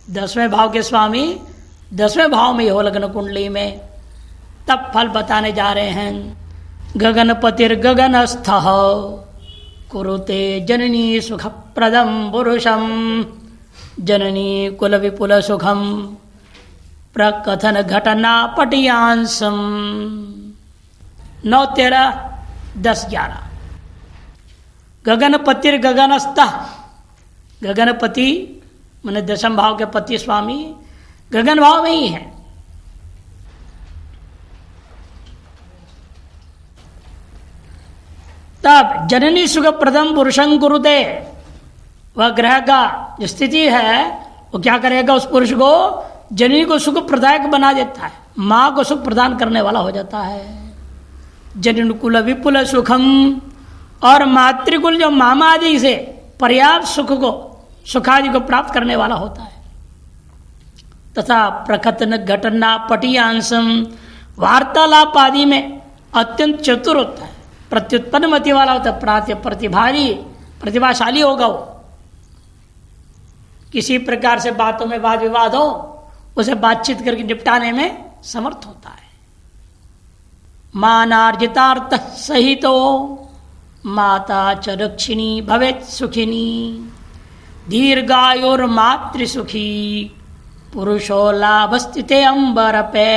10वें भाव के स्वामी 10वें भाव में हो लग्न कुंडली में, तब फल बताने जा रहे हैं। गगनपतिर गगनस्थ कुरुते जननी सुखप्रदम पुरुषम जननी कुल विपुल सुखम प्रकथन घटना पटियांसम। 9, 13, 10, 11। गगनपतिर गगनस्थ, गगनपति माने 10वें भाव के पति स्वामी गगन भाव में ही है। तब जननी सुख प्रदम पुरुषं कुरुते, वह ग्रह का जो स्थिति है वो क्या करेगा, उस पुरुष को जननी को सुख प्रदायक बना देता है, मां को सुख प्रदान करने वाला हो जाता है। जननी कुल विपुल सुखम, और मातृकुल जो मामा आदि से पर्याप्त सुख को सुखादि को प्राप्त करने वाला होता है। तथा प्रकथन घटना पटियांसम, वार्तालाप आदि में अत्यंत चतुर होता है, प्रत्युत्पन्न मति वाला होता है, प्रतिभाशाली होगा वो। किसी प्रकार से बातों में वाद विवाद हो उसे बातचीत करके निपटाने में समर्थ होता है। मानार्जितार्थ सहितो माता च रक्षिणी भवेत् सुखिनी दीर्घायुर मातृसुखी पुरुषो लाभ स्थिते अंबर पे।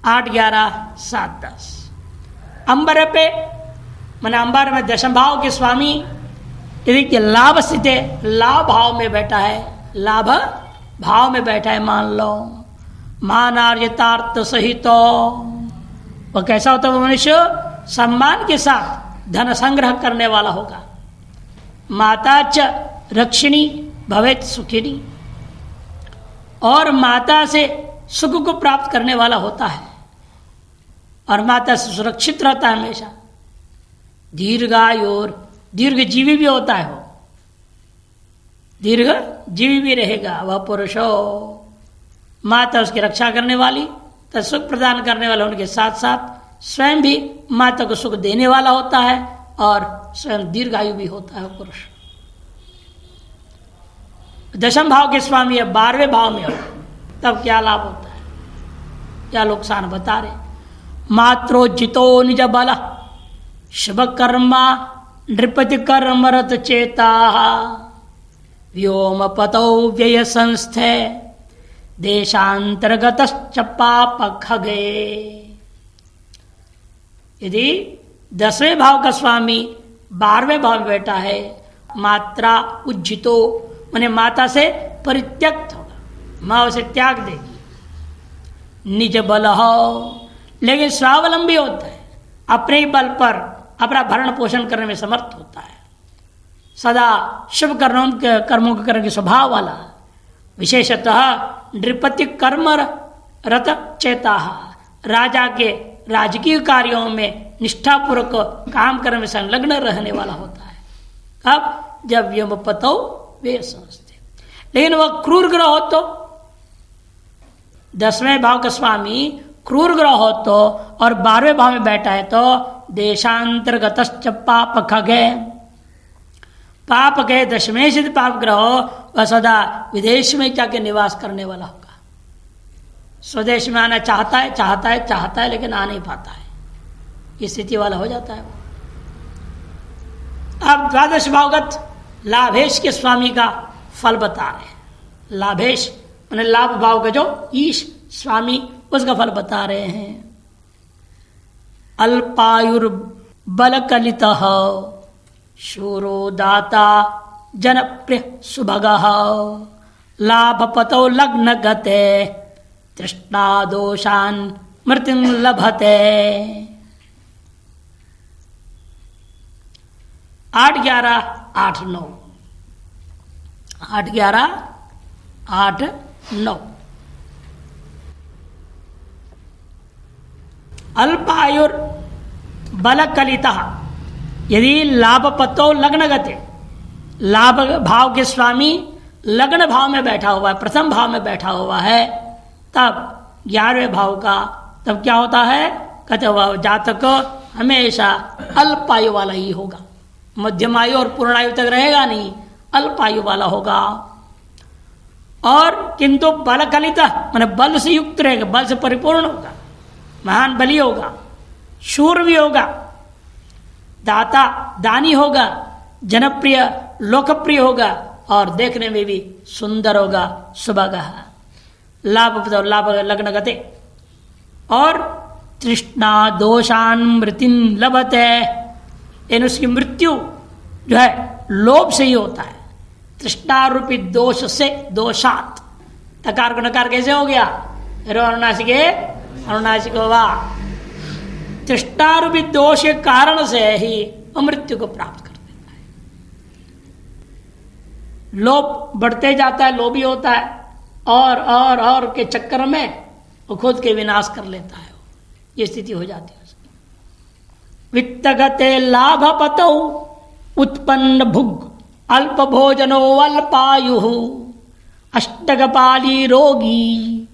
8, 11, 7, 10। अंबर पे मैंने अंबर में 10वें भाव के स्वामी यदि लाभ स्थित है, लाभ भाव में बैठा है, लाभ भाव में बैठा है मान लो। मानार्जितार्थ सहित, वह कैसा होता है मनुष्य, सम्मान के साथ धन संग्रह करने वाला होगा। माता च रक्षिणी भवेत् सुखिनी, और माता से सुख को प्राप्त करने वाला होता है, और माता से सुरक्षित रहता है हमेशा। दीर्घायुर, दीर्घ जीवी भी होता है, वो दीर्घ जीवी भी रहेगा वह पुरुष हो। माता उसकी रक्षा करने वाली, तो सुख प्रदान करने वाला, उनके साथ साथ स्वयं भी माता को सुख देने वाला होता है, और स्वयं दीर्घायु भी होता है पुरुष। 10वें भाव के स्वामी 12वें भाव में हो, तब क्या लाभ होता है, क्या नुकसान बता रहे। मात्रोजितो निज बल शुभ कर्मा नृपति कर्मरत चेता व्योम पतौ व्यय संस्थे देशांतर्गत पाप खगे। यदि 10वें भाव का स्वामी 12वें भाव में बैठा है, मात्रा उज्जितो माने माता से परित्यक्त होगा, मां उसे त्याग देगी। निज बल हो, लेकिन स्वावलंबी होता है, अपने ही बल पर अपना भरण पोषण करने में समर्थ होता है। सदा शुभ कर्मों के करने के स्वभाव वाला, विशेषतः नृपति कर्म रत चेता, राजा के राजकीय कार्यों में निष्ठापूर्वक काम करने में संलग्न रहने वाला होता है। अब जब यम पतो वे समझते, लेकिन वह क्रूर ग्रह हो तो, 10वें भाव का स्वामी क्रूर ग्रह हो तो, और 12वें भाव में बैठा है तो देशांतर्गत पाप खगे, पाप के 10वें सिद्ध पाप ग्रह हो, वह सदा विदेश में जाके निवास करने वाला होगा। स्वदेश में आना चाहता है लेकिन आ नहीं पाता है, ये स्थिति वाला हो जाता है वो। अब 12 भावगत लाभेश के स्वामी का फल बता रहे हैं। लाभेश मैंने लाभ भाव का जो ईश स्वामी, उसका फल बता रहे हैं। अल्पायुर बल कलित शूरो दाता जनप्रिय सुभग लाभ पतो लग्न गते तृष्णा दोषान मृत्यु लभते। 8, 11, 8, 9। 8, 11, 8, 9। अल्पायुर बल कलिता, यदि लाभ पतो लग्न गते, लाभ भाव के स्वामी लग्न भाव में बैठा हुआ है, प्रथम भाव में बैठा हुआ है, तब 11वें भाव का तब क्या होता है, कहते वह जातक हमेशा अल्पायु वाला ही होगा, मध्यम आयु और पूर्ण आयु तक रहेगा नहीं, अल्पायु वाला होगा। और किंतु बल कलित मैंने बल से युक्त रहेगा, बल से परिपूर्ण होगा, महान बली होगा, शूर भी होगा, दाता दानी होगा, जनप्रिय लोकप्रिय होगा और देखने में भी सुंदर होगा, सुभगः लाभ लाभ लग्न गते। और तृष्णा दोषान मृतिन लभते, इन उसकी मृत्यु जो है लोभ से ही होता है। तृष्णा रूपी दोष से, दोषात तकार को नकार कैसे हो गया, अनुनासिक अनुनासिक होगा। तृष्णा रूपी दोष के कारण से ही मृत्यु को प्राप्त कर देता है। लोभ बढ़ते जाता है, लोभी होता है और के चक्कर में वो खुद के विनाश कर लेता है। ये स्थिति हो जाती है उसकी। वित्तगते लाभ पतौ उत्पन्न भुग अल्प भोजनो अल्पायु अष्टगपाली रोगी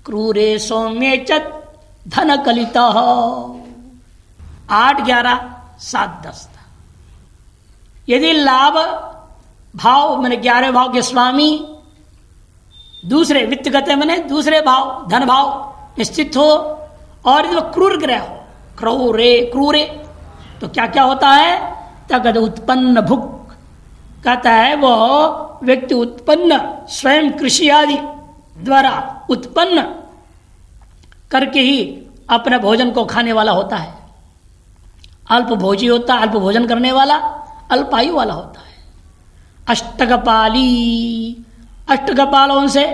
क्रूरे सौम्ये च धन कलित। 8, 11, 7, 10 था। यदि लाभ भाव मैंने 11 भाव के स्वामी दूसरे वित्त गते मैंने दूसरे भाव धन भाव निश्चित हो और यदि क्रूर ग्रह हो, क्रूरे तो क्या क्या होता है, तगद उत्पन्न भुक कहता है वो व्यक्ति उत्पन्न स्वयं कृषि आदि द्वारा उत्पन्न करके ही अपने भोजन को खाने वाला होता है। अल्प भोजी होता है, अल्प भोजन करने वाला, अल्पायु वाला होता है। अष्टकपाली, अष्टकपालों से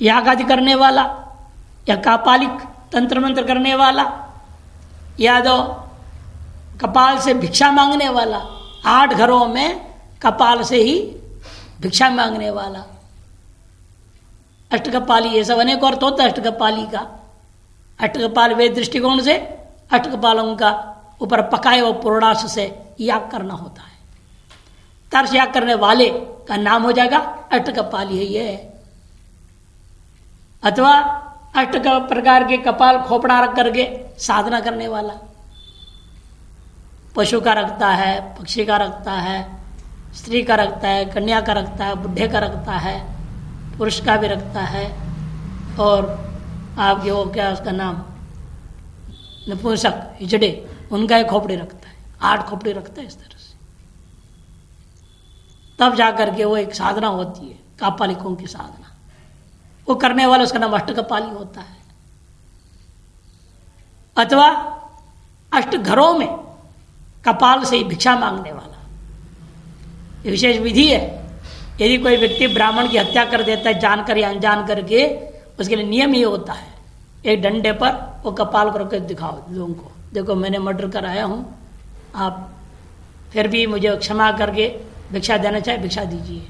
याग आदि करने वाला या कापालिक तंत्र मंत्र करने वाला या तो कपाल से भिक्षा मांगने वाला। 8 घरों में कपाल से ही भिक्षा मांगने वाला अष्टकपाली। ऐसा अनेक अर्थ होता है अष्टकपाली का। अष्टकपाल वेद दृष्टिकोण से अष्टकपालों का ऊपर पकाए व पूर्णाश से याग करना होता है। तर्स याग करने वाले का नाम हो जाएगा अष्टकपाली है ये। अथवा अष्ट प्रकार के कपाल खोपड़ा रख करके साधना करने वाला। पशु का रखता है, पक्षी का रखता है, स्त्री का रखता है, कन्या का रखता है, बुढ़े का रखता है, पुरुष का भी रखता है। और आपके वो क्या उसका नाम नपुंसक हिजड़े, उनका एक खोपड़ी रखता है। 8 खोपड़ी रखता है इस तरह से। तब जाकर के वो एक साधना होती है, कापालिकों की साधना। वो करने वाला उसका नाम अष्टकपाली होता है। अथवा 8 घरों में कपाल से ही भिक्षा मांगने वाला। ये विशेष विधि है। यदि कोई व्यक्ति ब्राह्मण की हत्या कर देता है जानकर या अनजान करके, उसके लिए नियम ये होता है, एक डंडे पर वो कपाल को रख दिखाओ लोगों को, देखो मैंने मर्डर कराया हूं, आप फिर भी मुझे क्षमा करके भिक्षा देना चाहे भिक्षा दीजिए।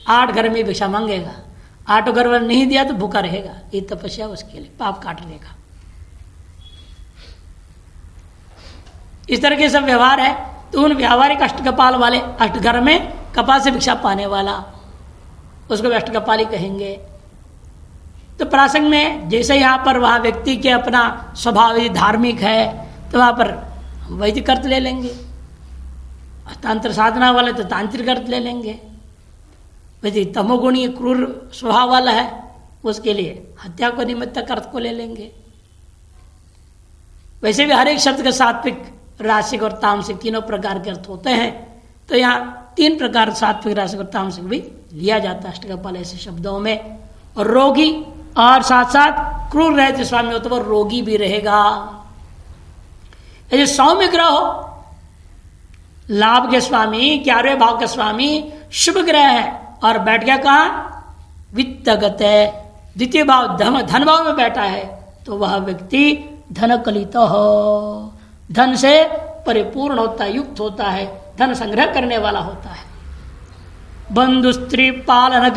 8 घर में भिक्षा मांगेगा, 8 घर में नहीं दिया तो भूखा रहेगा। ये तपस्या उसके लिए पाप काट लेगा। इस तरह के सब व्यवहार है। तो उन व्यावहारिक अष्टकपाल वाले 8 घर में कपाल से भिक्षा पाने वाला, उसको भी अष्टकपाली कहेंगे। तो प्रासंग में जैसे यहाँ पर वहाँ व्यक्ति के अपना स्वभाव यदि धार्मिक है तो वहाँ पर वैदिक अर्थ ले लेंगे, तंत्र साधना वाले तो तांत्रिक अर्थ ले लेंगे। यदि तमोगुणी क्रूर स्वभाव वाला है उसके लिए हत्या को निमित्तक अर्थ को ले लेंगे। वैसे भी हर एक शब्द के सात्विक, रासिक और तामसिक तीनों प्रकार के अर्थ होते हैं। तो यहाँ 3 प्रकार सात्विक, रासिक और तामसिक भी लिया जाता है अष्टकपाल ऐसे शब्दों में। और रोगी और साथ साथ क्रूर रहते स्वामी हो तो वो रोगी भी रहेगा। यदि सौम्य ग्रह हो, लाभ के स्वामी, 11वें भाव के स्वामी शुभ ग्रह है और बैठ गया कहाँ, वित्तगत है, द्वितीय भाव धन भाव में बैठा है, तो वह व्यक्ति धन कलित हो, धन से परिपूर्ण होता है, युक्त होता है, धन संग्रह करने वाला होता है। बंधु स्त्री पालन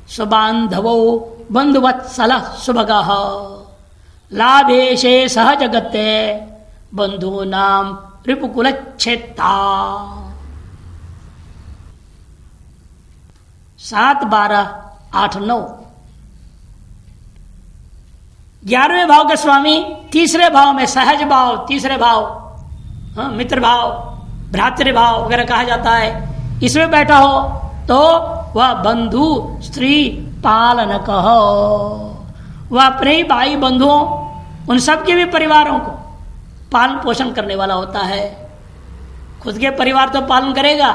सुबांधवो बंधुवत्सल सुभगः लाभेशे सहजगते बंधु नाम रिपुकुलच्छेत्ता। 7, 12, 8, 9। 11वें भाव का स्वामी तीसरे भाव में सहज भाव, तीसरे भाव, मित्र भाव, भ्रातृ भाव वगैरह कहा जाता है। इसमें बैठा हो तो वह बंधु स्त्री पालन कहो, वह अपने ही भाई बंधुओं उन सबके भी परिवारों को पालन पोषण करने वाला होता है। खुद के परिवार तो पालन करेगा,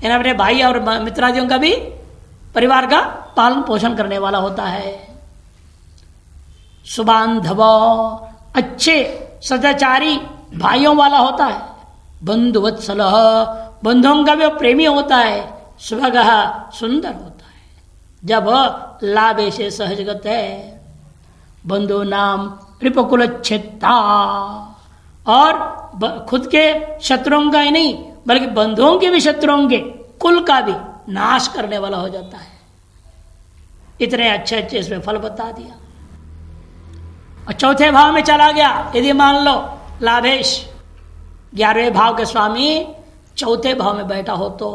यानी अपने भाई और मित्रादियों का भी परिवार का पालन पोषण करने वाला होता है। सुबांधव अच्छे सदाचारी भाइयों वाला होता है। बंधुवत्सल बंधुओं का भी प्रेमी होता है। सुभगः सुंदर होता है। जब लाभे से सहजगत है। बंधु नाम रिपकुल छेत्ता, और खुद के शत्रुओं का ही नहीं बल्कि बंधुओं के भी शत्रुओं के कुल का भी नाश करने वाला हो जाता है। इतने अच्छे अच्छे इसमें फल बता दिया। और चौथे भाव में चला गया। यदि मान लो लाभेश 11वें भाव के स्वामी चौथे भाव में बैठा हो तो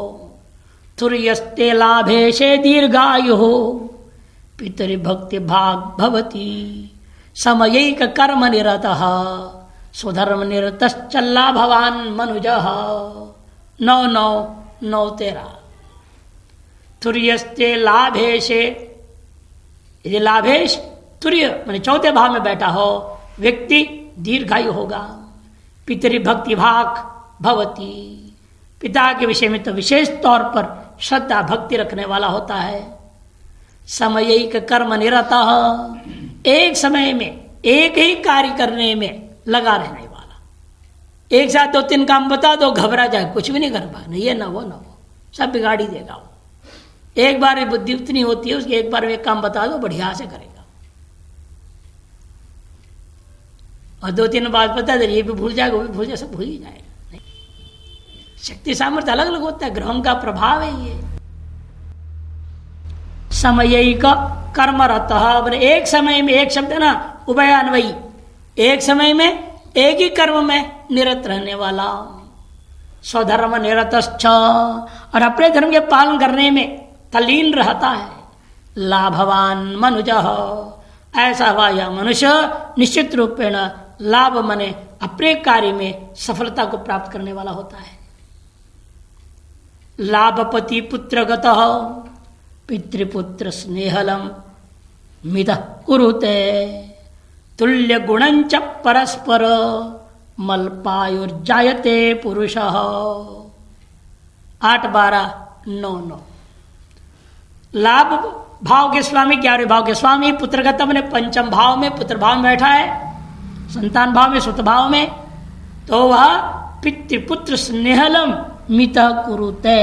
तुर्यस्ते लाभेशे दीर्घायु हो पितृभक्ति भाग भवती समयैक कर्म निरतः स्वधर्म निरतश्चल्ला भवान मनुजः। 9:9:9-13 तुर्यस्ते लाभेशे, यदि लाभेश तुर्य माने चौथे भाव में बैठा हो व्यक्ति दीर्घायु होगा। पितृभक्ति भाग भवती, पिता के विषय में तो विशेष तौर पर श्रद्धा भक्ति रखने वाला होता है। समयिक कर्म निरतः, एक समय में एक ही कार्य करने में लगा रहने वाला। एक साथ 2-3 काम बता दो घबरा जाए, कुछ भी नहीं कर पाए, ये ना वो सब बिगाड़ी देगा वो। एक बार बुद्धि उतनी होती है उसकी, एक बार में एक काम बता दो बढ़िया से करेगा। और 2-3 बात बता दे ये भी भूल जाएगा वो भी भूल जाए, सब भूल ही जाएगा। नहीं, शक्ति सामर्थ्य अलग अलग होता है, ग्रहों का प्रभाव है ये। समयिक कर्मरतः, एक समय में एक शब्द है ना उभयान्वयी, एक समय में एक ही कर्म में निरत रहने वाला। स्वधर्म निरतश्च, और अपने धर्म के पालन करने में तल्लीन रहता है। लाभवान मनुजः, ऐसा हुआ यह मनुष्य निश्चित रूपेण लाभ मने अपने कार्य में सफलता को प्राप्त करने वाला होता है। लाभपति पुत्रगतः पितृपुत्र स्नेहलम मितः कुरुते तुल्य गुणंच परस्पर मल्पायुर्जायते पुरुषः। 8:12-9-9 लाभ भाव के स्वामी 11वें भाव के स्वामी पुत्रगत ने पंचम भाव में पुत्र भाव में बैठा है, संतान भाव में सुत भाव में, तो वह पितृपुत्र स्नेहलम मितः कुरुते,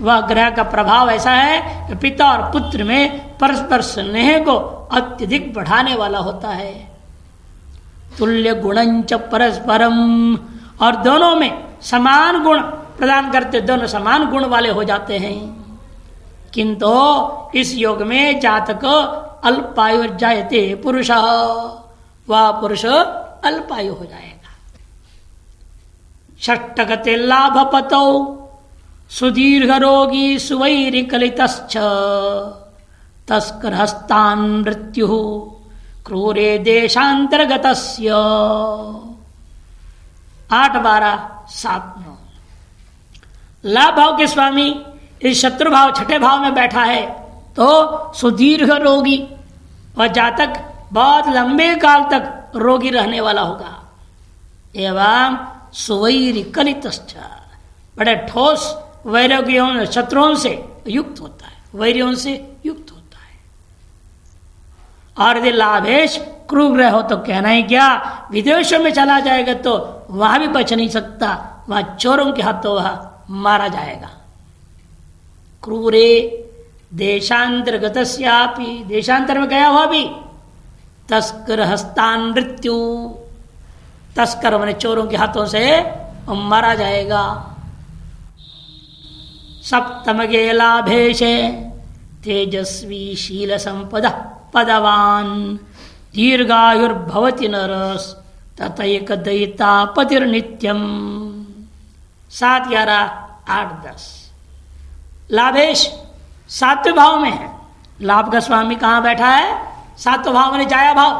वह ग्रह का प्रभाव ऐसा है कि पिता और पुत्र में परस्पर स्नेह को अत्यधिक बढ़ाने वाला होता है। तुल्य गुणंच परस्परम, और दोनों में समान गुण प्रदान करते, दोनों समान गुण वाले हो जाते हैं। किंतु इस योग में जातक अल्पायु जायते पुरुष, वह पुरुष अल्पायु हो जाएगा। षट्टगते लाभपतौ सुदीर्घ रोगी सुवैरिकलितश्च तस्कर हस्तान मृत्यु क्रूरे देशांतर्गतस्य। 8:12-7-9 लाभ भाव के स्वामी इस शत्रु भाव छठे भाव में बैठा है तो सुदीर्घ रोगी, वह जातक बहुत लंबे काल तक रोगी रहने वाला होगा। एवं सुवैरिकलितश्च, बड़े ठोस वैराग्यों शत्रुओं से युक्त होता है, वैरियों से युक्त होता है। और यदि लाभेश क्रूर हो तो कहना ही क्या, विदेशों में चला जाएगा तो वहां भी बच नहीं सकता, वहां चोरों के हाथों वह मारा जाएगा। क्रूरे देशांतर्गतस्यापि, देशांतर में गया हुआ भी, तस्कर हस्तान मृत्यु, तस्कर माने चोरों के हाथों से मारा जाएगा। सप्तमगे लाभेशे तेजस्वी शील संपदा पदवान दीर्घायुर्भवति नरस ततैक दयिता पतिर्नित्यम। 7-11-8-10 लाभेश 7वें भाव में है। लाभ का स्वामी कहाँ बैठा है? 7वें भाव में जाया भाव,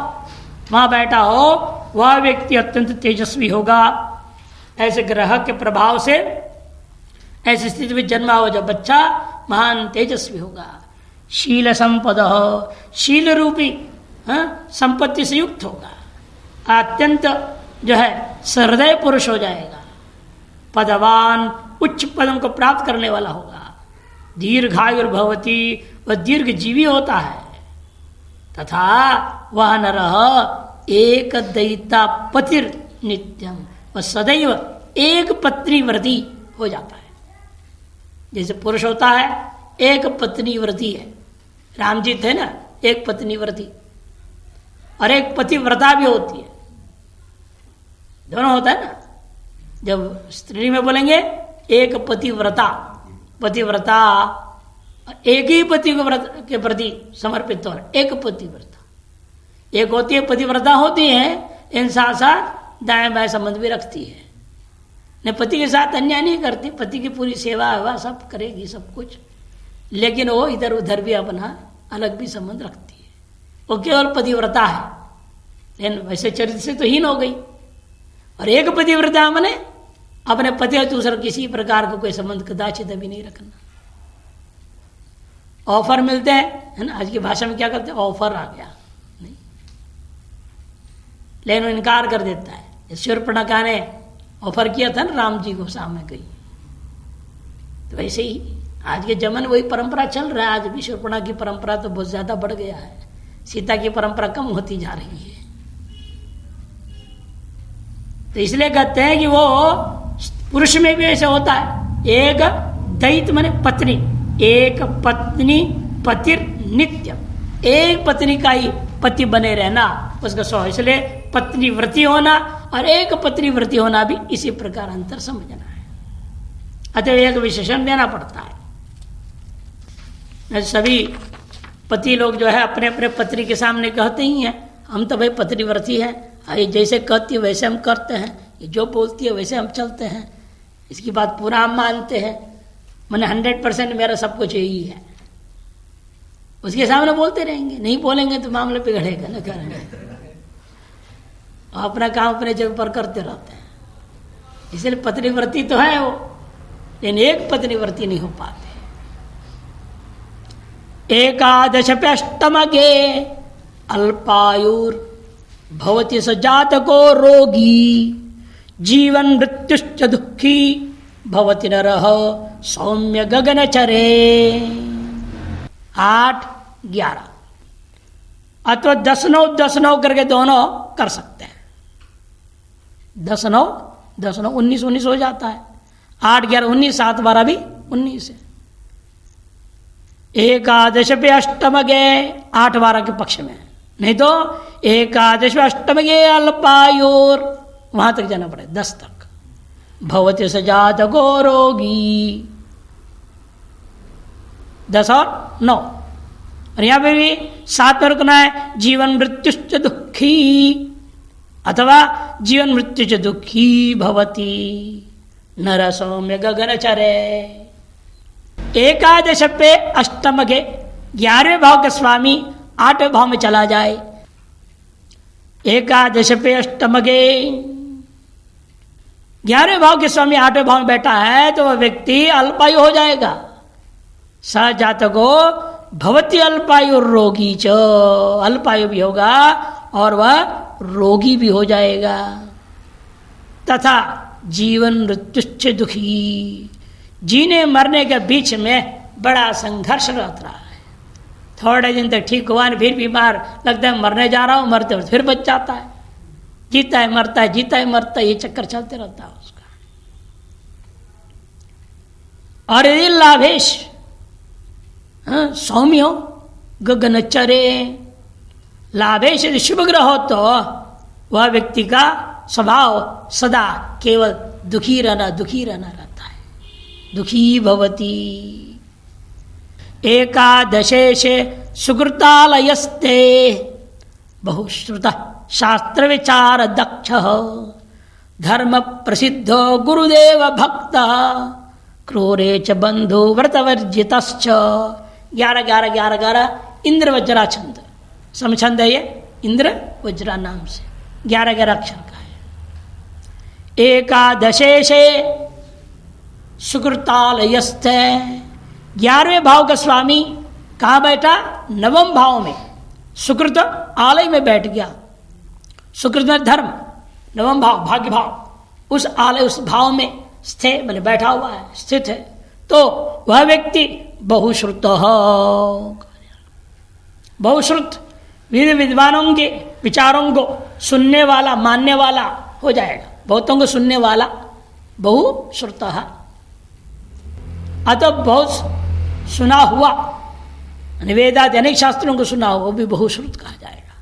वहां बैठा हो वह व्यक्ति अत्यंत तेजस्वी होगा। ऐसे ग्रह के प्रभाव से ऐसी स्थिति में जन्मा हुआ जो बच्चा महान तेजस्वी होगा। शील संपद, शील रूपी संपत्ति से युक्त होगा, अत्यंत जो है सहृदय पुरुष हो जाएगा, पदवान उच्च पदों को प्राप्त करने वाला होगा, दीर्घायुर्भवती वह दीर्घ जीवी होता है, तथा वह नरः एक दयिता पतिर नित्यम, वह सदैव एक पत्नी व्रती हो जाता है। जैसे पुरुष होता है एक पत्नी व्रती है, राम जी थे ना एक पत्नी व्रती, और एक पतिव्रता भी होती है, दोनों होता है ना। जब स्त्री में बोलेंगे एक पतिव्रता, पतिव्रता एक ही पति के प्रति समर्पित हो, एक पतिव्रता, एक होती है पतिव्रता होती है, इन साथ साथ दाएं बाएं संबंध भी रखती है, न पति के साथ अन्याय नहीं करती, पति की पूरी सेवा वेवा सब करेगी सब कुछ, लेकिन वो इधर उधर भी अपना अलग भी संबंध रखती है, वो केवल पतिव्रता है, लेकिन वैसे चरित्र से तो हीन हो गई। और एक पतिव्रता मैंने अपने पति और दूसरा किसी प्रकार का कोई संबंध कदाचित अभी नहीं रखना। ऑफर मिलते हैं है ना, आज की भाषा में क्या करते हैं, ऑफर आ गया नहीं, लेकिन इनकार कर देता है। शूर्पणखा ने ऑफर किया था ना राम जी को सामने गई, तो वैसे ही आज के जमाने वही परंपरा चल रहा है। आज भी शूर्पणखा की परंपरा तो बहुत ज्यादा बढ़ गया है, सीता की परंपरा कम होती जा रही है। तो इसलिए कहते हैं कि वो पुरुष में भी ऐसे होता है, एक दैत माने पत्नी, एक पत्नी पतिर नित्यम, एक पत्नी का ही पति बने रहना उसका स्वभाव। इसलिए पत्नी व्रती होना और एक पत्नी व्रती होना भी इसी प्रकार अंतर समझना है, अतः एक विशेषण देना पड़ता है। सभी पति लोग जो है अपने अपने पत्नी के सामने कहते ही हैं हम तो भाई पत्नी व्रती है, ये जैसे कहती है वैसे हम करते हैं, ये जो बोलती है वैसे हम चलते हैं, इसकी बात पूरा हम मानते हैं, मैंने 100% मेरा सब कुछ यही है। उसके सामने बोलते रहेंगे, नहीं बोलेंगे तो मामला बिगड़ेगा ना, करेंगे अपना काम अपने जगह पर करते रहते हैं। इसलिए पत्नी व्रती तो है वो, लेकिन एक पत्नी व्रती नहीं हो पाते। एकादश पे अष्टमगे अल्पायुर भवति स जातको रोगी, जीवन मृत्युश्च दुखी भवति नरः सौम्य गगनचरे। 8, 11 अथवा 10, 9, 10, 9 करके दोनों कर सकते हैं। 10, 9, 10, 9 19, 19 हो जाता है। 8, 11, 19, 7, 12 भी 19 है। एकादश पे अष्टम गए 8, 12 के पक्ष में, नहीं तो एकादश अष्टम गए अल्पायुर वहां तक जाना पड़े 10 तक। भवति सजात गो रोगी 10 और 9, और यहां पे भी 7 पर रुकना है। जीवन मृत्युश्च दुखी अथवा जीवन मृत्युच दुखी भवति नर सौम्य गगनचरे। एकादश पे अष्टम के 11वें भाव के स्वामी 8वें भाव में चला जाए। एकादश पे अष्टम के 11वें भाव के स्वामी 8वें भाव में बैठा है तो वह व्यक्ति अल्पायु हो जाएगा। स जातको भवति अल्पायु रोगी च, अल्पायु भी होगा और वह रोगी भी हो जाएगा। तथा जीवन मृत्युश्च दुखी, जीने मरने के बीच में बड़ा संघर्ष रहता है। थोड़े दिन तक ठीक हुआ, फिर बीमार लगता है मरने जा रहा हूं, मरते फिर बच जाता है, जीता है मरता है, जीता है मरता है, ये चक्कर चलते रहता है उसका। और यदि लाभेश सौम्य हो गगनचरे, लाभेश यदि शुभ ग्रह हो तो वह व्यक्ति का स्वभाव सदा केवल दुखी रहना रहता है। दुखी भवती। एकादशेशे सुकृतालयस्ते बहुश्रुत शास्त्र विचार दक्ष धर्म प्रसिद्धो गुरुदेव भक्त क्रूरे च बंधु व्रतवर्जितश्च। 11, 11, 11, 11 इंद्र वज्रा छंद, समछंद है ये, इंद्र वज्रा नाम से 11, 11 अक्षर का है। एकादशेशे सुकृतालयस्थ। 11वें भाव का स्वामी कहाँ बैठा? नवम भाव में, सुकृत आलय में बैठ गया। सुकृत में धर्म, नवम भाव भाग्य भाव, उस आलय उस भाव में स्थित मैंने बैठा हुआ है, स्थित है। तो वह व्यक्ति बहुश्रुत, बहुश्रुत विद्वानों के विचारों को सुनने वाला, मानने वाला हो जाएगा। बहुतों को सुनने वाला बहुश्रुत है। अतः बहुत सुना हुआ, वेदादि अनेक शास्त्रों को सुना हुआ, वो भी बहुश्रुत कहा जाएगा।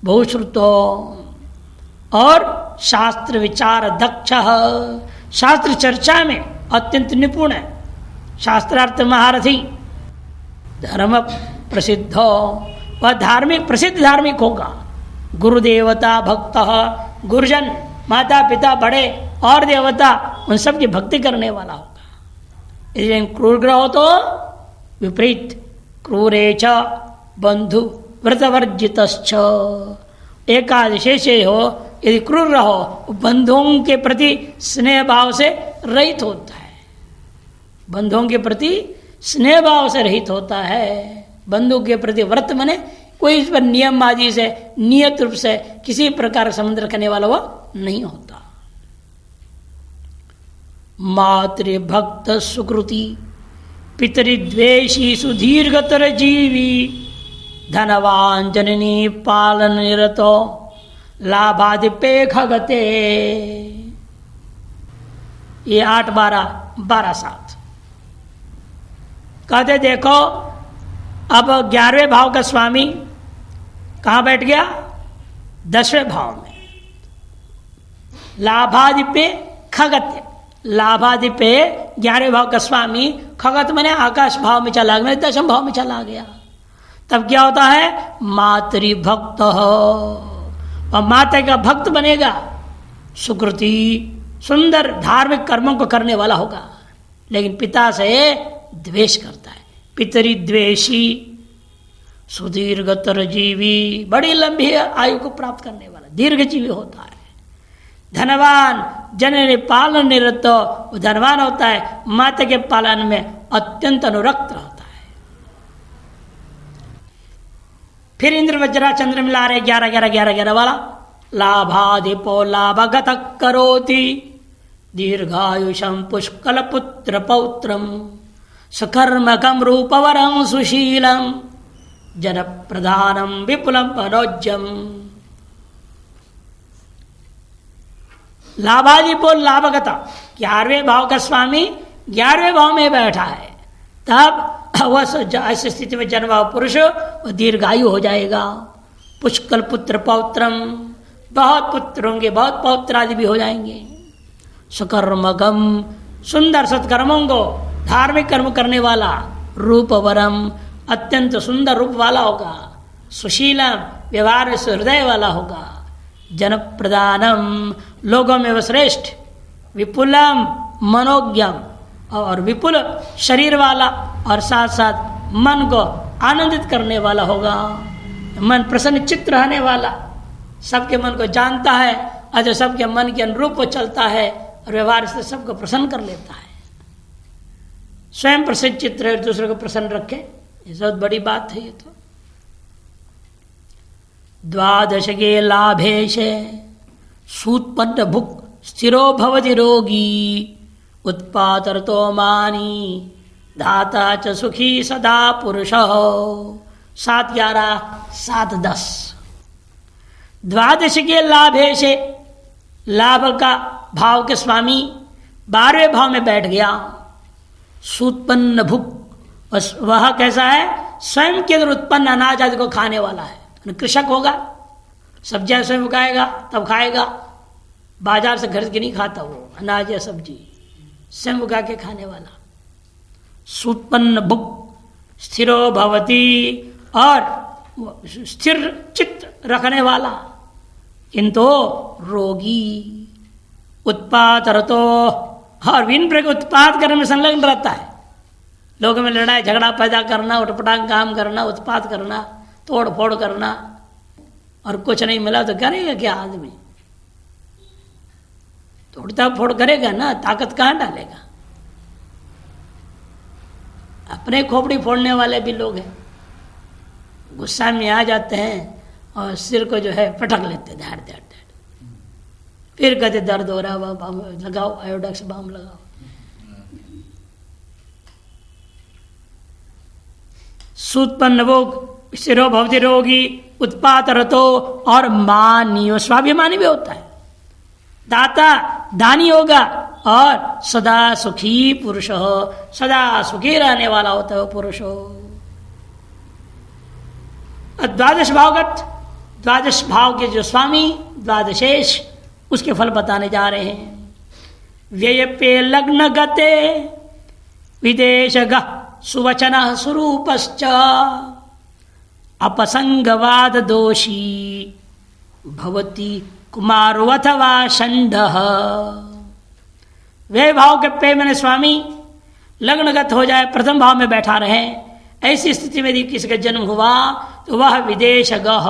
बहुश्रुत और शास्त्र विचार दक्ष, शास्त्र चर्चा में अत्यंत निपुण है, शास्त्रार्थ महारथी, धर्म प्रसिद्ध, वह धार्मिक प्रसिद्ध धार्मिक होगा। गुरुदेवता भक्त, गुरुजन माता पिता बड़े और देवता उन सब की भक्ति करने वाला होगा। यदि क्रूर ग्रह हो तो विपरीत, क्रूरे च बंधु व्रतवर्जितश्च। एकादशे से हो यदि क्रूर रहो, बंधुओं के प्रति स्नेह भाव से रहित होता है, बंधुओं के प्रति स्नेह भाव से रहित होता है। बंधु के प्रति व्रत मने कोई इस पर नियम आदि से, नियत रूप से किसी प्रकार संबंध रखने वाला वह नहीं होता। मातृभक्त सुकृति पितृद्वेषी सुदीर्घतर जीवी, धनवान जननी पालन निरतो लाभादिपेख गते। ये 8, 12, 12, 7 कहते देखो। अब 11वें भाव का स्वामी कहाँ बैठ गया? 10वें भाव में। लाभादिपे खगत, लाभादिपे 11वें भाव का स्वामी खगत मैंने आकाश भाव में चला गया, 10वें भाव में चला गया। तब क्या होता है? मातृभक्त, और माता का भक्त बनेगा। सुकृति, सुंदर धार्मिक कर्मों को करने वाला होगा, लेकिन पिता से द्वेष करता है। पितृद्वेषी सुदीर्घतर जीवी, बड़ी लंबी आयु को प्राप्त करने वाला दीर्घ जीवी होता है। धनवान जननी पालन निरत, वो धनवान होता है, माता के पालन में अत्यंत अनुरक्त रहता है। फिर इंद्र वज्रा चंद्र मिला रहे 11, 11, 11, 11 वाला। लाभादिपो लाभगत करोति, दीर्घायुषम पुष्कल पुत्र पौत्रम, सुकर्मकम रूपवरम सुशीलम, जन प्रधानम विपुलम मनोज्यम। लाभादिपो लाभगता, 11वें भाव का स्वामी 11वें भाव में बैठा है, तब वह ऐसी स्थिति में जन्मा पुरुष वह दीर्घायु हो जाएगा। पुष्कल पुत्र पौत्रम, बहुत पुत्र होंगे, बहुत पौत्र आदि भी हो जाएंगे। सुकर्मगम, सुंदर सत्कर्मों को, धार्मिक कर्म करने वाला। रूपवरम, अत्यंत सुंदर रूप वाला होगा। सुशीलम, व्यवहार में हृदय वाला होगा। जन प्रदानम, लोगों में वह श्रेष्ठ। विपुलम, मनोज्ञम, और विपुल शरीर वाला, और साथ साथ मन को आनंदित करने वाला होगा। मन प्रसन्न चित्त रहने वाला, सबके मन को जानता है, और सबके मन के अनुरूप वो चलता है, और व्यवहार से सबको प्रसन्न कर लेता है। स्वयं प्रसन्न चित्त रहे, दूसरे को प्रसन्न रखे, ये बहुत बड़ी बात है। ये तो 12 के लाभेश सूत्पन्न भुक् स्थिरो भवति रोगी, उत्पातरतो मानी धाता च सुखी सदा पुरुष। 7, 11, 7, 10। 12 के लाभेश, लाभ का भाव के स्वामी 12वें भाव में बैठ गया। सूत्पन्न भुक्, वह कैसा है? स्वयं के अंदर उत्पन्न अनाज आदि को खाने वाला है। कृषक होगा, सब्जियां स्वयं उगाएगा तब खाएगा, बाजार से खरीद के नहीं खाता वो अनाज या सब्जी, स्वयं उगा के खाने वाला। सूत्पन्न भुक् स्थिरो भवति, और स्थिर चित्त रखने वाला, किंतु रोगी। उत्पात रतो, और विन प्रकार उत्पाद करने में संलग्न रहता है। लोगों में लड़ाई झगड़ा पैदा करना, उठपटांग काम करना, उत्पात करना, तोड़ फोड़ करना, और कुछ नहीं मिला तो करेगा क्या आदमी? तोड़ता फोड़ करेगा ना, ताकत कहाँ डालेगा। अपने खोपड़ी फोड़ने वाले भी लोग हैं, गुस्सा में आ जाते हैं और सिर को जो है पटक लेते, धाड़ धाड़ धाड़, फिर कहते दर्द हो रहा, बाम लगाओ, आयोडेक्स बाम लगाओ। सुत्पन्न भोग सिरो भवति रोगी उत्पात रतो और मानियो, स्वाभिमानी भी होता है, दाता दानी होगा और सदा सुखी पुरुष हो, सदा सुखी रहने वाला होता है वो पुरुष हो। द्वादश भावगत, द्वादश भाव के जो स्वामी द्वादशेश, उसके फल बताने जा रहे हैं। व्यय पे लग्न गते विदेश ग सुवचन स्वरूपश्च अपसंगवाद दोषी भवती कुमारो अथवा षंड। वे भाव के पे मैंने स्वामी लग्नगत हो जाए, प्रथम भाव में बैठा रहे, ऐसी स्थिति में यदि किसी का जन्म हुआ तो वह विदेश गह,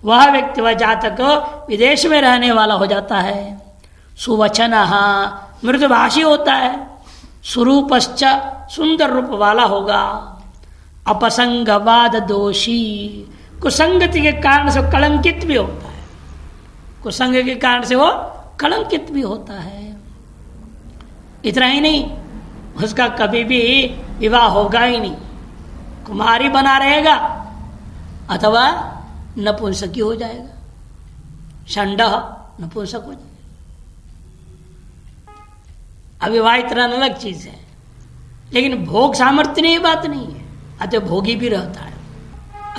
वह व्यक्ति वह जातक विदेश में रहने वाला हो जाता है। सुवचन मृदुभाषी होता है, स्वरूपश्च सुंदर रूप वाला होगा, अपसंगवाद दोषी कुसंगति के कारण से कलंकित भी होता है, कुसंग के कारण से वो कलंकित भी होता है। इतना ही नहीं, उसका कभी भी विवाह होगा ही नहीं, कुमारी बना रहेगा अथवा नपुंसकी हो जाएगा, षंड नपुंसक हो जाएगा। अविवाहित रहना अलग चीज है, लेकिन भोग सामर्थ्य नहीं, बात नहीं है, अतः भोगी भी रहता है,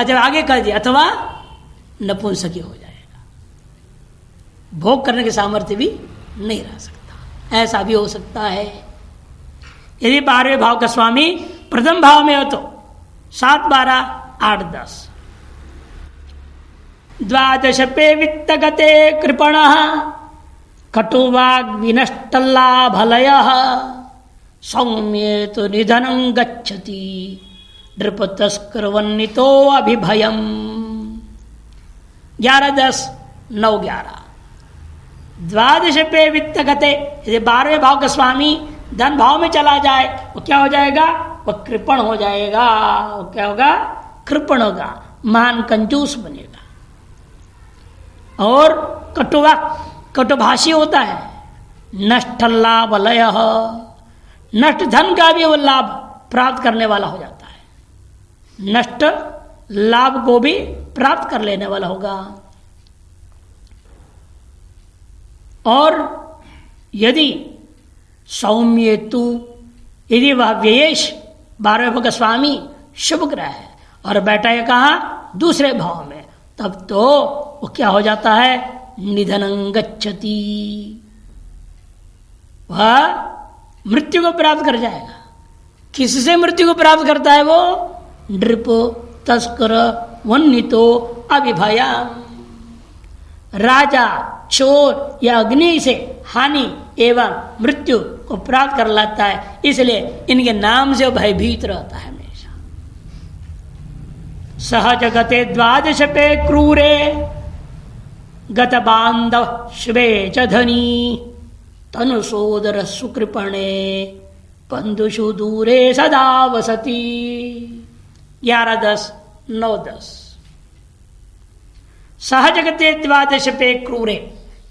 अतः आगे कह दिया अथवा नपुंसकी हो जाएगा, भोग करने के सामर्थ्य भी नहीं रह सकता, ऐसा भी हो सकता है। यदि 12वें भाव का स्वामी प्रथम भाव में हो तो 7, 12, 8, 10। द्वादश पे वित्तगते कृपण कटुवाग विनष्टल्लाभलय सौम्ये तो निधनं गच्छति नृपतस्करवन्नितो अभिभयम्। 11, 10, 9, 11। द्वादश पे वित्तगते, यदि 12वें भाव का स्वामी धन भाव में चला जाए वो क्या हो जाएगा, वह कृपण हो जाएगा। वो क्या होगा, कृपण होगा, महान कंजूस बनेगा। और कटुवा कटुभाषी होता है, नष्ट लाभ लय, नष्ट धन का भी वो लाभ प्राप्त करने वाला हो जाता है, नष्ट लाभ को भी प्राप्त कर लेने वाला होगा। और यदि सौम्य तु, यदि वह व्ययेश 12वें भाव का स्वामी शुभ ग्रह है और बैठा है कहाँ, दूसरे भाव में, तब तो वो क्या हो जाता है, निधनं गच्छति, वह मृत्यु को प्राप्त कर जाएगा। किससे मृत्यु को प्राप्त करता है वो, नृप तस्कर वन्नितो अभिभया, राजा चोर या अग्नि से हानि एवं मृत्यु को प्राप्त कर लाता है, इसलिए इनके नाम से भयभीत रहता है हमेशा। सहज गते द्वादश पे क्रूरे गत बांधव शुभे च धनी तनु सोदर सुकृपणे बंधुषु दूरे सदा वसती। 11, 10, 9, 10। सहज गते द्वादश पे क्रूरे,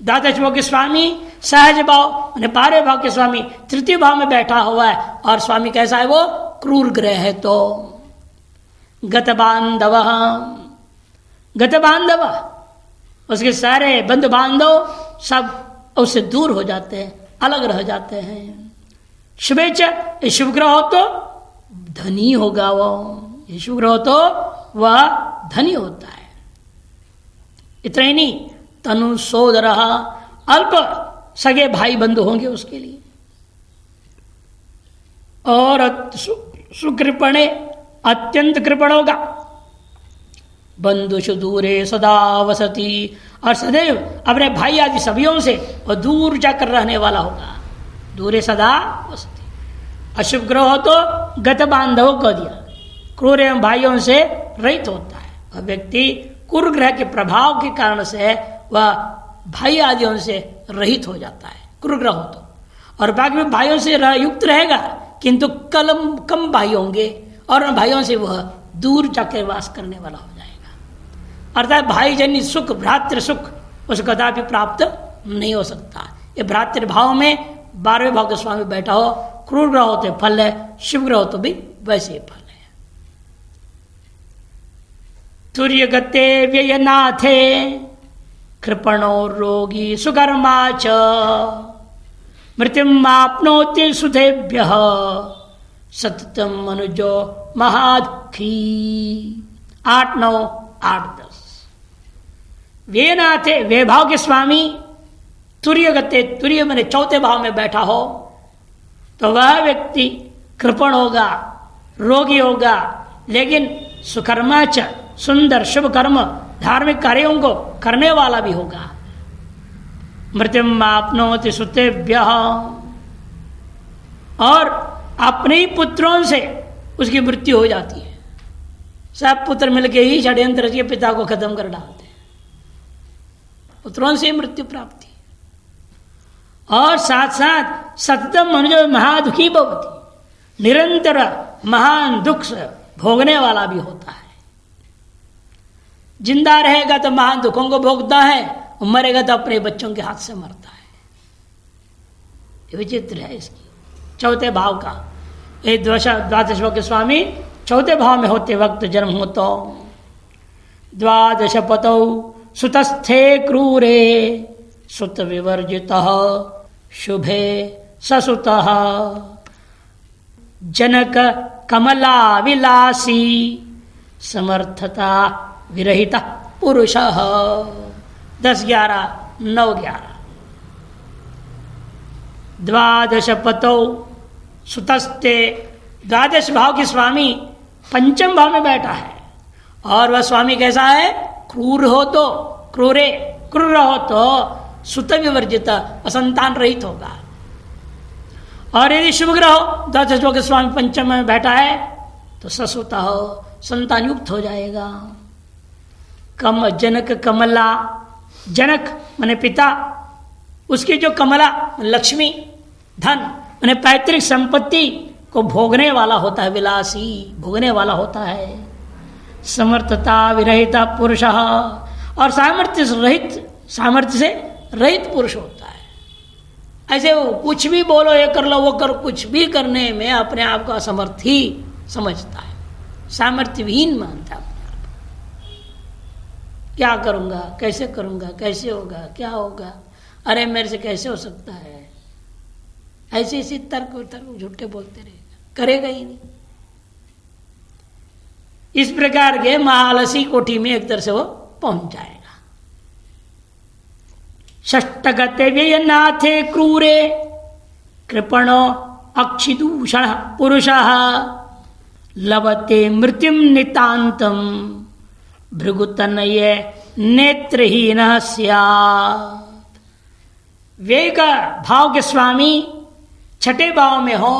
द्वादश भाव के स्वामी सहज भाव मैंने 12वें भाव के स्वामी तृतीय भाव में बैठा हुआ है, और स्वामी कैसा है वो, क्रूर ग्रह है। तो गत बांधव, गत बांधव उसके सारे बंधु बांधव सब उससे दूर हो जाते हैं, अलग रह जाते हैं। शुभेच, शुभ ग्रह हो तो धनी होगा वो, ये शुभ ग्रह हो तो वह धनी होता है। इतना ही नहीं, तनु सोदर, अल्प सगे भाई बंधु होंगे उसके लिए। और सुकृपणे, अत्यंत कृपण होगा। बंधुषु दूरे सदा वसती, और सदैव अपने भाई आदि सभियों से और दूर जाकर रहने वाला होगा। दूरे सदा वसती। अशुभ ग्रह हो तो गत बांधव कह दिया, क्रूर एवं भाइयों से रहित होता है। वह व्यक्ति क्रूर ग्रह के प्रभाव के कारण से वह भाई आदियों से रहित हो जाता है। क्रूर ग्रह हो तो, और बाकी में भाइयों से युक्त रहेगा किंतु कम भाई होंगे और उन भाइयों से वह दूर जाकर वास करने वाला हो जाएगा। अर्थात भाई जन्य सुख, भ्रातृ सुख उसको कदापि प्राप्त नहीं हो सकता। ये भ्रातृ भाव में 12वें भाव के स्वामी बैठा हो, क्रूर ग्रह हो तो फल है, शुभ ग्रह हो तो भी वैसे ही फल है। तुर्य गते व्ययनाथे कृपणो रोगी सुकर्मा च मृत्युम आपनोति सुधेभ्यः सततम मनुजो महादुखी। 8, 9, 8, 10 व्ययनाथे, वे भाव के स्वामी तुर्य गते, तुर्य मैंने चौथे भाव में बैठा हो तो वह व्यक्ति कृपण होगा, रोगी होगा, लेकिन सुकर्माच, सुंदर शुभ कर्म धार्मिक कार्यों को करने वाला भी होगा। मृत्युम आपनोति सुतेभ्यः, और अपने ही पुत्रों से उसकी मृत्यु हो जाती है। सब पुत्र मिलके ही षड्यंत्र के पिता को खत्म कर डालते हैं, पुत्रों से मृत्यु प्राप्ति। और साथ साथ सततम मनुजो महादुखी भवति, निरंतर महान दुख से भोगने वाला भी होता है। जिंदा रहेगा तो महान दुखों को भोगता है, मरेगा तो अपने बच्चों के हाथ से मरता है। ये विचित्र है इसकी चौथे भाव का। ये द्वादश भाव के स्वामी चौथे भाव में होते वक्त जन्म हो तो द्वादश पतौ सुतस्थे क्रूरे सुत विवर्जितः शुभे ससुतः जनक कमला विलासी समर्थता विरहिता पुरुषः। 10, 11, 9, 11 द्वादश पतौ सुतस्ते, द्वादश भाव के स्वामी पंचम भाव में बैठा है और वह स्वामी कैसा है? क्रूर हो तो क्रूर हो तो सुत विवर्जित, असंतान रहित होगा। और यदि शुभ ग्रह हो, द्वादश भाव के स्वामी पंचम में बैठा है तो ससुता हो, संतान युक्त हो जाएगा। जनक कमला, जनक माने पिता, उसकी जो कमला लक्ष्मी धन माने पैतृक संपत्ति को भोगने वाला होता है, विलासी भोगने वाला होता है। समर्थता विरहिता पुरुष, और सामर्थ्य से रहित पुरुष होता है। ऐसे वो कुछ भी बोलो, ये कर लो वो करो, कुछ भी करने में अपने आप को असमर्थ ही समझता है, सामर्थ्यविहीन मानता है। क्या करूंगा, कैसे करूंगा, कैसे होगा, क्या होगा, अरे मेरे से कैसे हो सकता है, ऐसे ऐसे तर्क झूठे बोलते रहेगा, करेगा ही नहीं। इस प्रकार के महालसी कोटि में एक तरह से वो पहुंच जाएगा। षष्टगते व्ययनाथे क्रूरे कृपणो अक्षिदूषण पुरुषः लभते मृत्युम नितांतम भृगुतनये नेत्रहीनः स्यात्। वे का भाव के स्वामी छठे भाव में हो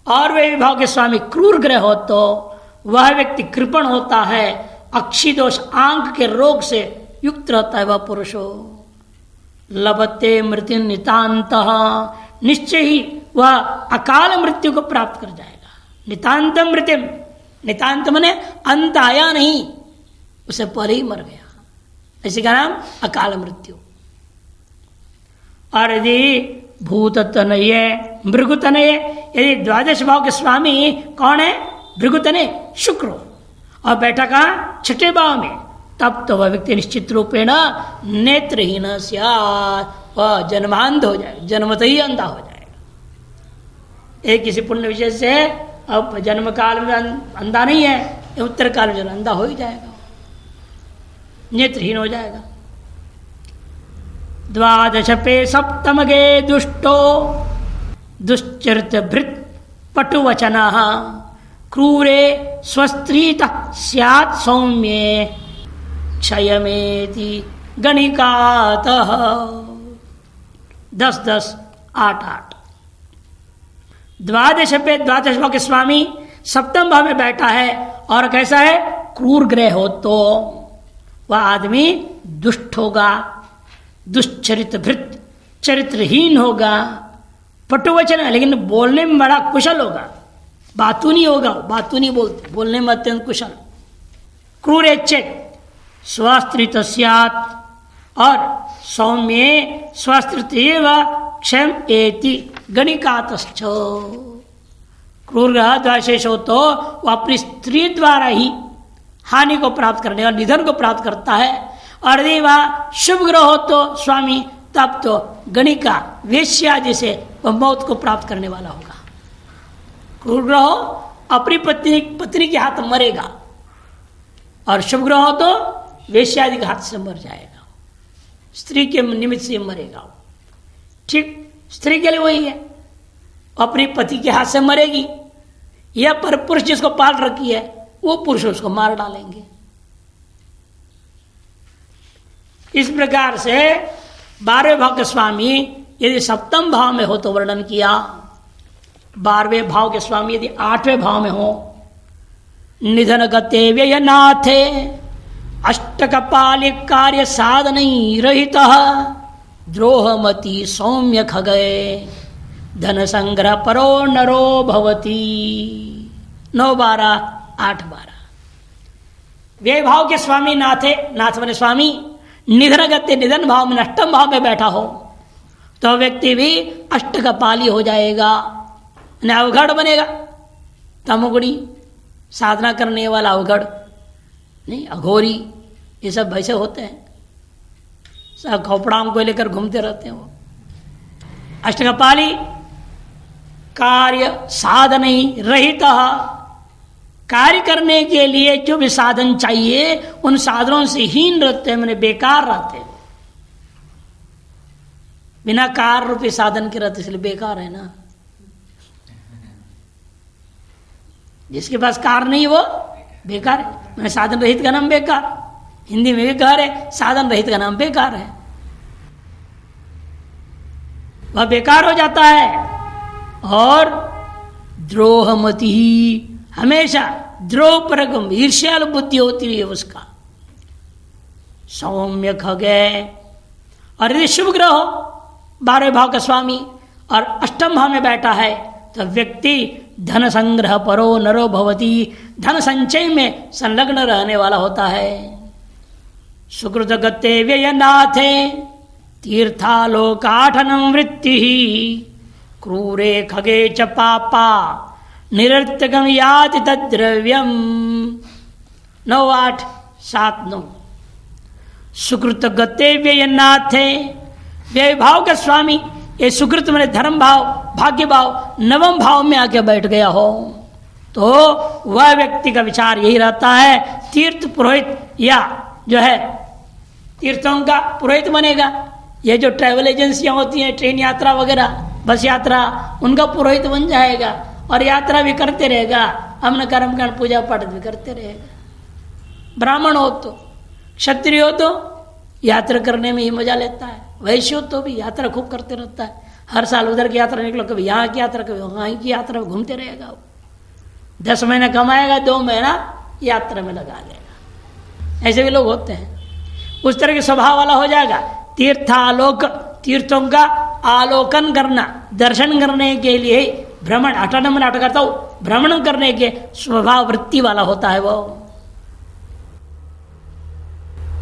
और वे भाव के स्वामी क्रूर ग्रह हो तो वह व्यक्ति कृपण होता है, अक्षिदोष आंख के रोग से युक्त रहता है वह पुरुष हो। लभते मृत्यु नितांत, निश्चय ही वह अकाल मृत्यु को प्राप्त कर जाएगा। नितांत मृत्यु, नितांत मने अंत आया नहीं, उसे पहले ही मर गया, इसी का नाम अकाल मृत्यु। और यदि भूततनय भृगुतनय, यदि द्वादश भाव के स्वामी कौन है? भृगुतनय शुक्र, और बैठा कहाँ? छठे भाव में, तब तो वह व्यक्ति निश्चित रूपेण नेत्रहीन स्यात्, वह जन्मांध हो जाएगा, जन्मत ही अंधा हो जाएगा। एक किसी पुण्य विशेष से अब जन्म काल में अंधा नहीं है, उत्तर काल में अंधा हो ही जाएगा, नेत्रहीन हो जाएगा। द्वादश पे सप्तमगे दुष्टो दुश्चरित भृत पटुवचनः क्रूरे स्वस्त्रीत स्यात् सौम्ये क्षयमेति गणिकातः। 10, 10, 8, 8 द्वादश पे, द्वादश भाव के स्वामी सप्तम भाव में बैठा है और कैसा है? क्रूर ग्रह हो तो वह आदमी दुष्ट होगा, दुश्चरित भृत, चरित्रहीन होगा, पटुवचन लेकिन बोलने में बड़ा कुशल होगा, बातूनी होगा, बातूनी बोलते, बोलने में अत्यंत कुशल। क्रूरेच्छेद स्वस्त्रित स्यात् और सौम्ये स्वस्त्रितेव क्षम एति गणिकातश्च। क्रूर ग्रह द्वेषेश हो तो वह अपनी स्त्री द्वारा ही हानि को प्राप्त करने और निधन को प्राप्त करता है, और यदि वह शुभ ग्रह हो तो स्वामी तब तो गणिका वेश्या जैसे वह मौत को प्राप्त करने वाला होगा। क्रूर ग्रह हो अपनी पत्नी के हाथ मरेगा, और शुभ ग्रह हो तो वेश्यादि के हाथ से मर जाएगा, स्त्री के निमित्त से मरेगा। ठीक स्त्री के लिए वही है, अपने पति के हाथ से मरेगी, या पर पुरुष जिसको पाल रखी है वो पुरुष उसको मार डालेंगे। इस प्रकार से 12वें भाव के स्वामी यदि सप्तम भाव में हो तो वर्णन किया, 12वें भाव के स्वामी यदि 8वें भाव में हो, निधन गते व्ययनाथे अष्टकपालि कार्य साधन रहित द्रोहमति सौम्य खगए धन संग्रह परो नरो भवती। 9 12 8 12 वे भाव के स्वामी नाथे, नाथ बने स्वामी, निधन गते निधन भाव में अष्टम भाव में बैठा हो तो व्यक्ति भी अष्ट कपाली हो जाएगा, अवघड़ बनेगा। तमोगुणी साधना करने वाला अवघड़ नहीं, अघोरी, ये सब वैसे होते हैं, सब खोपड़ाओं को लेकर घूमते रहते हैं वो। अष्टकपाली कार्य साधन ही रहित, कार्य करने के लिए जो भी साधन चाहिए उन साधनों से हीन रहते हैं, मैंने बेकार रहते हैं, बिना कार रूपी साधन के रहते, इसलिए बेकार है ना। जिसके पास कार नहीं वो बेकार है, मैंने साधन रहित का नाम बेकार, हिंदी में भी कह रहे साधन रहित का नाम बेकार है, वह बेकार हो जाता है। और द्रोहमति ही, हमेशा द्रोह परगम ईर्ष्यालु बुद्धि होती है उसका। सौम्य खगे, और यदि शुभ ग्रह हो 12वें भाव का स्वामी और अष्टम भाव में बैठा है तो व्यक्ति धन संग्रह परो नरो भवती, धन संचय में संलग्न रहने वाला होता है। सुकृत गते व्ययनाथे तीर्थालोकाठनम वृत्ति क्रूरे खगे च पापा निरर्थकम याति तद्द्रव्यम। 9 8 7 9 सुकृत गते व्ययनाथे, व्यय भाव का स्वामी ये सुकृत मैंने धर्म भाव भाग्य भाव 9वें भाव में आके बैठ गया हो तो वह व्यक्ति का विचार यही रहता है, तीर्थ पुरोहित या जो है तीर्थों का पुरोहित बनेगा। ये जो ट्रैवल एजेंसियां होती हैं, ट्रेन यात्रा वगैरह, बस यात्रा, उनका पुरोहित बन जाएगा और यात्रा भी करते रहेगा, अमन कर्म कांड पूजा पाठ भी करते रहेगा। ब्राह्मण हो तो, क्षत्रिय हो तो यात्रा करने में ही मजा लेता है, वैश्य हो तो भी यात्रा खूब करते रहता है, हर साल उधर की यात्रा निकलो, कभी यहाँ की यात्रा कभी वहाँ की यात्रा घूमते रहेगा। 10 महीने कमाएगा, 2 महीना यात्रा में लगा देगा। ऐसे भी लोग होते हैं, उस तरह के स्वभाव वाला हो जाएगा। तीर्थालोक, तीर्थों का आलोकन करना, दर्शन करने के लिए भ्रमण, हटाना मैं हट करता हूँ, भ्रमण करने के स्वभाव वृत्ति वाला होता है वो।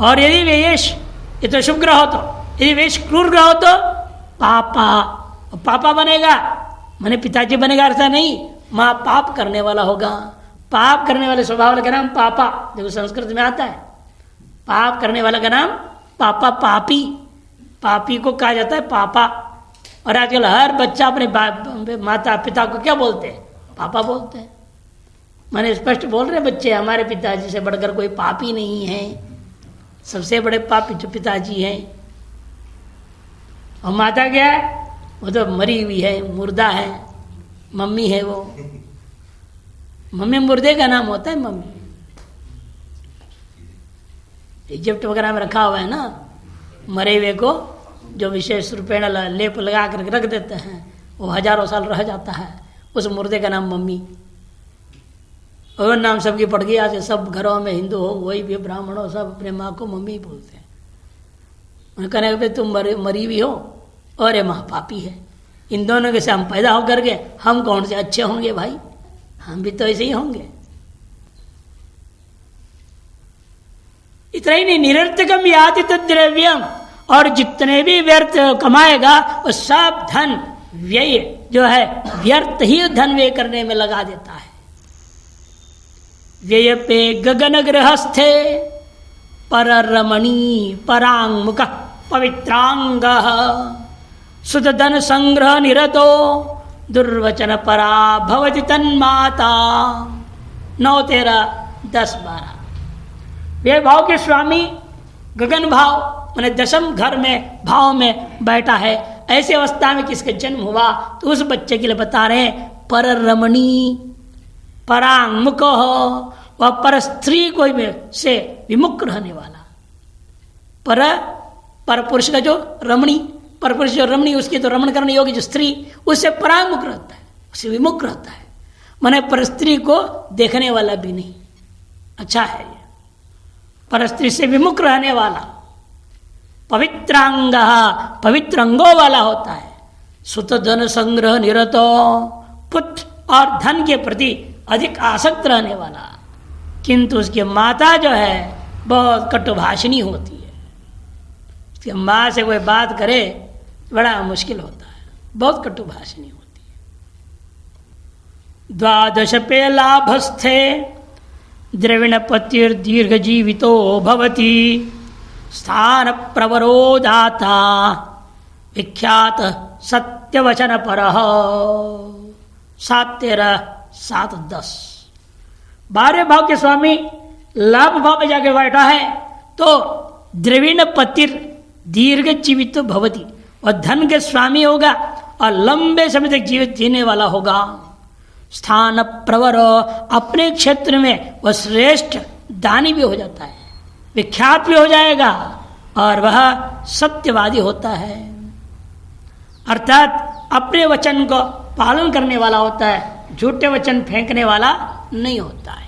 और यदि वेश, ये तो शुभ ग्रह हो तो, यदि वेश क्रूर ग्रह हो तो पापा, पापा बनेगा माने पिताजी बनेगा ऐसा नहीं, माँ पाप करने वाला होगा। पाप करने वाले स्वभाव वाले का नाम पापा, देखो संस्कृत में आता है, पाप करने वाला का नाम पापा, पापी, पापी को कहा जाता है पापा। और आजकल हर बच्चा अपने माता पिता को क्या बोलते हैं? पापा बोलते हैं। माने स्पष्ट बोल रहे बच्चे, हमारे पिताजी से बढ़कर कोई पापी नहीं है, सबसे बड़े पापी जो पिताजी हैं। और माता क्या है? वो तो मरी हुई है, मुर्दा है, मम्मी है वो। मम्मी मुर्दे का नाम होता है मम्मी। इजिप्ट वगैरह में रखा हुआ है ना, मरे हुए को जो विशेष रूपेण लेप लगा कर रख देते हैं, वो हजारों साल रह जाता है, उस मुर्दे का नाम मम्मी। और नाम सबकी पड़ गई, आज सब घरों में हिंदू हो, वही भी ब्राह्मण हो, सब अपने माँ को मम्मी बोलते हैं। उन्हें कहने तुम मरी हुई हो, और ये महापापी है। इन दोनों के से हम पैदा होकर के हम कौन से अच्छे होंगे भाई? हम भी तो ऐसे ही होंगे। इतना ही नहीं, निरर्थकम याति तद्द्रव्यम, और जितने भी व्यर्थ कमाएगा वो सब धन व्यय जो है व्यर्थ ही धन व्यय करने में लगा देता है। व्यय पे गगन गृहस्थे पर रमणी परांगमुख पवित्रांग सुत धन संग्रह निरतो दुर्वचन परा भवति तन्माता। 9, 13, 10, 12। वे भाव के स्वामी गगन भाव मैंने दशम घर में भाव में बैठा है। ऐसी अवस्था में किसका जन्म हुआ तो उस बच्चे के लिए बता रहे पर रमणी परांगमुख हो, वह पर स्त्री को से विमुख रहने वाला। पर पुरुष का जो रमणी, पर पुरुष जो रमणी उसकी तो रमण करने योग्य जो स्त्री उससे परांगमुख रहता है, उससे विमुख रहता है। माने पर स्त्री को देखने वाला भी नहीं। अच्छा है ये, पर स्त्री से विमुख रहने वाला पवित्रांग, पवित्र अंगों वाला होता है। सुत धन संग्रह निरतो, पुत्र और धन के प्रति अधिक आसक्त रहने वाला। किंतु उसकी माता जो है बहुत कटुभाषिणी होती है। उसकी माँ से कोई बात करे बड़ा मुश्किल होता है, बहुत कटुभाषिणी होती है। 12 पे लाभस्थे द्रविण पतिर्दीर्घ जीवितो भवति स्थान प्रवरो दाता विख्यात सत्यवचन परः। 7, 13, 7, 10। 12वें भाव के स्वामी लाभ भाव में जाके बैठा है तो द्रविण पतिर दीर्घ जीवित भवति, और धन के स्वामी होगा और लंबे समय तक जीवित जीने वाला होगा। स्थान प्रवर, अपने क्षेत्र में वह श्रेष्ठ दानी भी हो जाता है, विख्यात भी हो जाएगा, और वह सत्यवादी होता है। अर्थात अपने वचन को पालन करने वाला होता है, झूठे वचन फेंकने वाला नहीं होता है।